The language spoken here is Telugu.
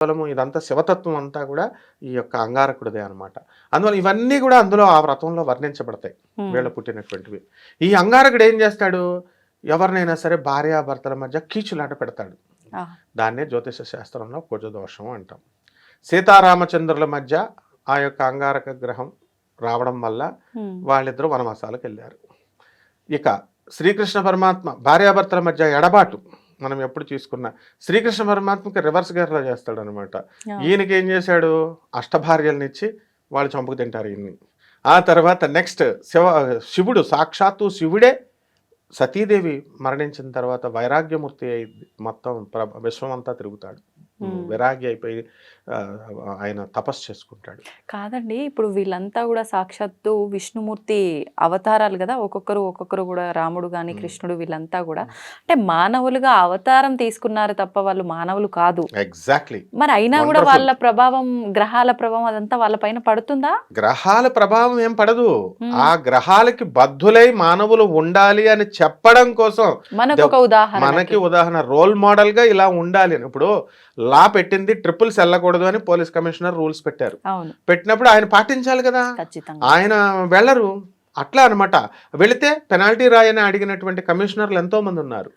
కేవలము ఇదంతా శివతత్వం అంతా కూడా ఈ యొక్క అంగారకుడిదే అనమాట. అందువల్ల ఇవన్నీ కూడా అందులో ఆ వ్రతంలో వర్ణించబడతాయి వీళ్ళు పుట్టినటువంటివి. ఈ అంగారకుడు ఏం చేస్తాడు, ఎవరినైనా సరే భార్యాభర్తల మధ్య కీచులాట పెడతాడు. దాన్నే జ్యోతిష శాస్త్రంలో కుజదోషం అంటాం. సీతారామచంద్రుల మధ్య ఆ యొక్క అంగారక గ్రహం రావడం వల్ల వాళ్ళిద్దరూ వనవాసాలకు వెళ్ళారు. ఇక శ్రీకృష్ణ పరమాత్మ భార్యాభర్తల మధ్య ఎడబాటు మనం ఎప్పుడు తీసుకున్నా శ్రీకృష్ణ పరమాత్మకి రివర్స్ గేర్లో చేస్తాడు అనమాట. ఈయనకి ఏం చేశాడు, అష్టభార్యలనిచ్చి వాళ్ళు చంపుకు తింటారు ఈయన్ని. ఆ తర్వాత నెక్స్ట్ శివుడు సాక్షాత్తు శివుడే సతీదేవి మరణించిన తర్వాత వైరాగ్యమూర్తి అయి మొత్తం విశ్వం అంతా తిరుగుతాడు. విరాగి అయిపోయి ఆయన తపస్సు చేసుకుంటాడు. కాదండి, ఇప్పుడు వీళ్ళంతా కూడా సాక్షాత్తు విష్ణుమూర్తి అవతారాలు కదా, ఒక్కొక్కరు కూడా రాముడు కానీ కృష్ణుడు వీళ్ళంతా కూడా అంటే మానవులుగా అవతారం తీసుకున్నారు తప్ప వాళ్ళు మానవులు కాదు. ఎగ్జాక్ట్లీ. మరి అయినా కూడా వాళ్ళ ప్రభావం, గ్రహాల ప్రభావం అదంతా వాళ్ళ పైన పడుతుందా? గ్రహాల ప్రభావం ఏం పడదు. ఆ గ్రహాలకి బద్ధులై మానవులు ఉండాలి అని చెప్పడం కోసం మనకి ఉదాహరణ రోల్ మోడల్ గా ఇలా ఉండాలి అని. ఇప్పుడు లా పెట్టింది ట్రిపుల్స్ వెళ్ళకూడదు అని పోలీస్ కమిషనర్ రూల్స్ పెట్టారు. పెట్టినప్పుడు ఆయన పాటించాలి కదా, ఆయన వెళ్ళరు. అట్లా అనమాట. వెళితే పెనాల్టీ రాయని అడిగినటువంటి కమిషనర్లు ఎంతో మంది ఉన్నారు.